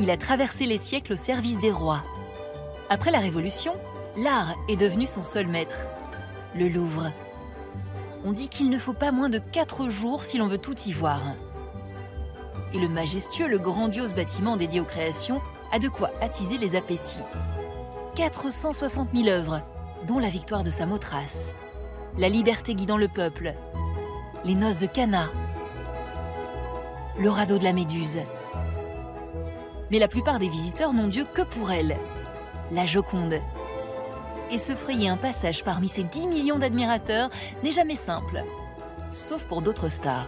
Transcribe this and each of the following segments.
Il a traversé les siècles au service des rois. Après la Révolution, l'art est devenu son seul maître, le Louvre. On dit qu'il ne faut pas moins de 4 jours si l'on veut tout y voir. Et le majestueux, le grandiose bâtiment dédié aux créations a de quoi attiser les appétits. 460 000 œuvres, dont la victoire de Samothrace, la liberté guidant le peuple, les noces de Cana, le radeau de la Méduse. Mais la plupart des visiteurs n'ont Dieu que pour elle, la Joconde. Et se frayer un passage parmi ces 10 millions d'admirateurs n'est jamais simple, sauf pour d'autres stars.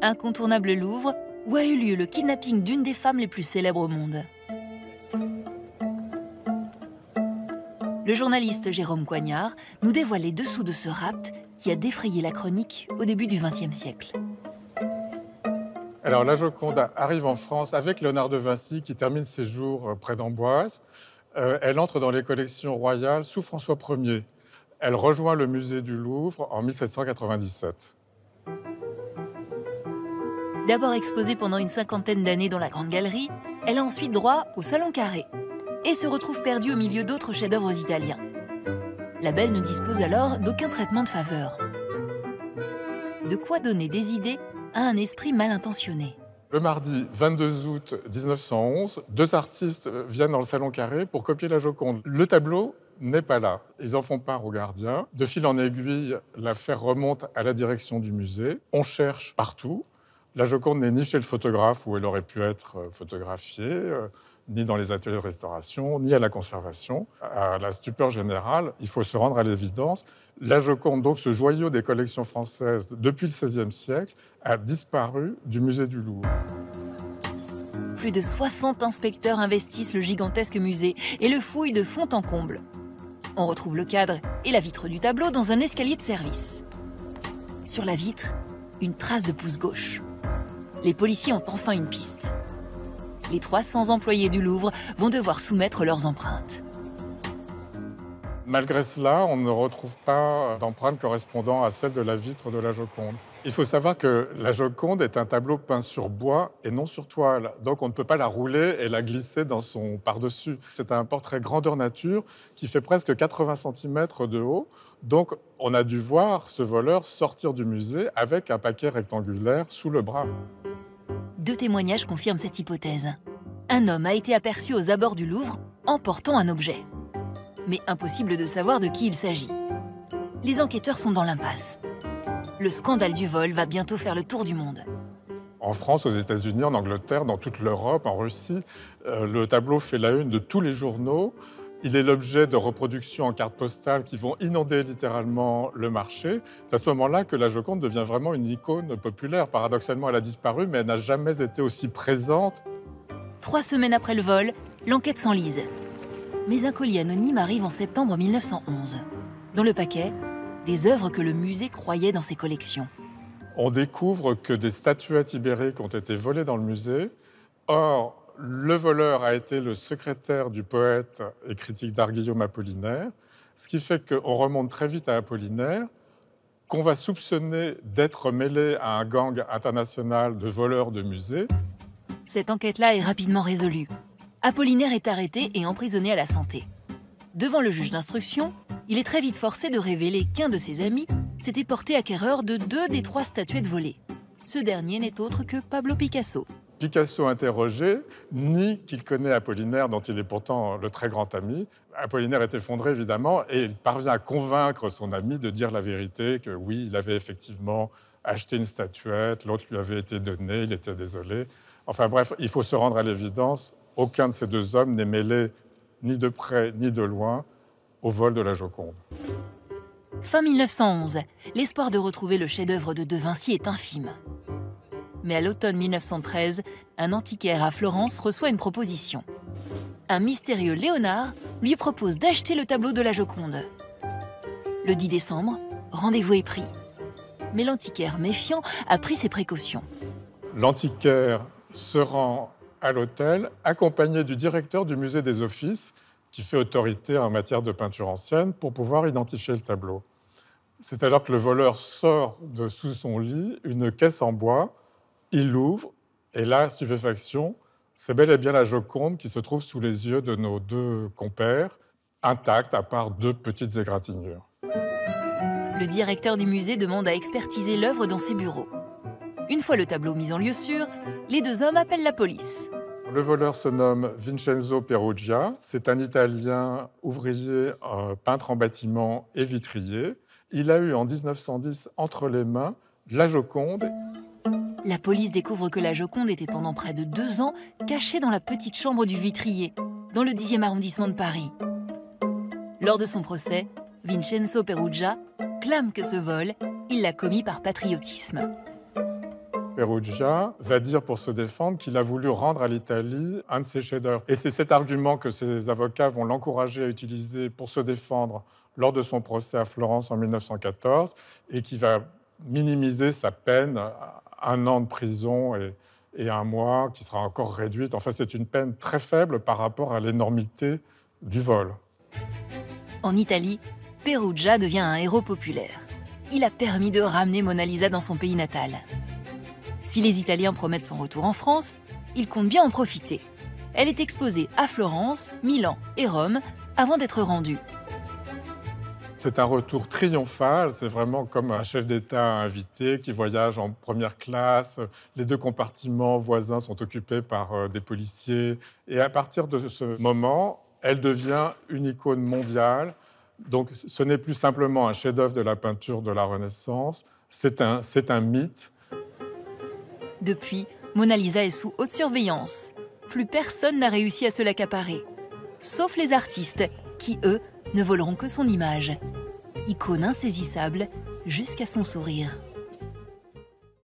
Incontournable Louvre, où a eu lieu le kidnapping d'une des femmes les plus célèbres au monde. Le journaliste Jérôme Coignard nous dévoile les dessous de ce rapt qui a défrayé la chronique au début du XXe siècle. Alors, la Joconde arrive en France avec Léonard de Vinci qui termine ses jours près d'Amboise. Elle entre dans les collections royales sous François Ier. Elle rejoint le musée du Louvre en 1797. D'abord exposée pendant une 50aine d'années dans la Grande Galerie, elle a ensuite droit au Salon Carré et se retrouve perdue au milieu d'autres chefs-d'œuvre italiens. La belle ne dispose alors d'aucun traitement de faveur. De quoi donner des idées à un esprit mal intentionné. Le mardi 22 août 1911, 2 artistes viennent dans le Salon Carré pour copier la Joconde. Le tableau n'est pas là. Ils en font part au gardien. De fil en aiguille, l'affaire remonte à la direction du musée. On cherche partout. La Joconde n'est ni chez le photographe où elle aurait pu être photographiée, ni dans les ateliers de restauration, ni à la conservation. À la stupeur générale, il faut se rendre à l'évidence. La Joconde, donc ce joyau des collections françaises depuis le XVIe siècle, a disparu du musée du Louvre. Plus de 60 inspecteurs investissent le gigantesque musée et le fouillent de fond en comble. On retrouve le cadre et la vitre du tableau dans un escalier de service. Sur la vitre, une trace de pouce gauche. Les policiers ont enfin une piste. Les 300 employés du Louvre vont devoir soumettre leurs empreintes. Malgré cela, on ne retrouve pas d'empreinte correspondant à celle de la vitre de la Joconde. Il faut savoir que la Joconde est un tableau peint sur bois et non sur toile. Donc on ne peut pas la rouler et la glisser dans son par-dessus. C'est un portrait grandeur nature qui fait presque 80 cm de haut. Donc on a dû voir ce voleur sortir du musée avec un paquet rectangulaire sous le bras. 2 témoignages confirment cette hypothèse. Un homme a été aperçu aux abords du Louvre emportant un objet. Mais impossible de savoir de qui il s'agit. Les enquêteurs sont dans l'impasse. Le scandale du vol va bientôt faire le tour du monde. En France, aux États-Unis, en Angleterre, dans toute l'Europe, en Russie, le tableau fait la une de tous les journaux. Il est l'objet de reproductions en cartes postales qui vont inonder littéralement le marché. C'est à ce moment-là que la Joconde devient vraiment une icône populaire. Paradoxalement, elle a disparu, mais elle n'a jamais été aussi présente. 3 semaines après le vol, l'enquête s'enlise. Mais un colis anonyme arrive en septembre 1911. Dans le paquet, des œuvres que le musée croyait dans ses collections. On découvre que des statuettes ibériques ont été volées dans le musée. Or, le voleur a été le secrétaire du poète et critique d'art Guillaume Apollinaire, ce qui fait qu'on remonte très vite à Apollinaire, qu'on va soupçonner d'être mêlé à un gang international de voleurs de musées. Cette enquête-là est rapidement résolue. Apollinaire est arrêté et emprisonné à la Santé. Devant le juge d'instruction, il est très vite forcé de révéler qu'un de ses amis s'était porté acquéreur de 2 des 3 statuettes volées. Ce dernier n'est autre que Pablo Picasso. Picasso interrogé nie qu'il connaît Apollinaire, dont il est pourtant le très grand ami. Apollinaire est effondré, évidemment, et il parvient à convaincre son ami de dire la vérité, que oui, il avait effectivement acheté une statuette, l'autre lui avait été donnée, il était désolé. Enfin bref, il faut se rendre à l'évidence, aucun de ces 2 hommes n'est mêlé, ni de près ni de loin, au vol de la Joconde. Fin 1911, l'espoir de retrouver le chef-d'œuvre de Vinci est infime. Mais à l'automne 1913, un antiquaire à Florence reçoit une proposition. Un mystérieux Léonard lui propose d'acheter le tableau de la Joconde. Le 10 décembre, rendez-vous est pris. Mais l'antiquaire méfiant a pris ses précautions. L'antiquaire se rend à l'hôtel, accompagné du directeur du musée des Offices, qui fait autorité en matière de peinture ancienne, pour pouvoir identifier le tableau. C'est alors que le voleur sort de sous son lit une caisse en bois, il l'ouvre, Et là, stupéfaction, c'est bel et bien la Joconde qui se trouve sous les yeux de nos deux compères, intacte à part 2 petites égratignures. Le directeur du musée demande à expertiser l'œuvre dans ses bureaux. Une fois le tableau mis en lieu sûr, les 2 hommes appellent la police. Le voleur se nomme Vincenzo Perugia. C'est un Italien ouvrier, peintre en bâtiment et vitrier. Il a eu en 1910 entre les mains la Joconde. La police découvre que la Joconde était pendant près de 2 ans cachée dans la petite chambre du vitrier, dans le 10e arrondissement de Paris. Lors de son procès, Vincenzo Perugia clame que ce vol, il l'a commis par patriotisme. Perugia va dire pour se défendre qu'il a voulu rendre à l'Italie un de ses chefs-d'œuvre. Et c'est cet argument que ses avocats vont l'encourager à utiliser pour se défendre lors de son procès à Florence en 1914 et qui va minimiser sa peine à 1 an de prison et 1 mois, qui sera encore réduite. Enfin, c'est une peine très faible par rapport à l'énormité du vol. En Italie, Perugia devient un héros populaire. Il a permis de ramener Mona Lisa dans son pays natal. Si les Italiens promettent son retour en France, il compte bien en profiter. Elle est exposée à Florence, Milan et Rome avant d'être rendue. C'est un retour triomphal, c'est vraiment comme un chef d'État invité qui voyage en première classe. Les 2 compartiments voisins sont occupés par des policiers. Et à partir de ce moment, elle devient une icône mondiale. Donc ce n'est plus simplement un chef-d'œuvre de la peinture de la Renaissance, c'est un mythe. Depuis, Mona Lisa est sous haute surveillance. Plus personne n'a réussi à se l'accaparer. Sauf les artistes, qui, eux, ne voleront que son image. Icône insaisissable jusqu'à son sourire.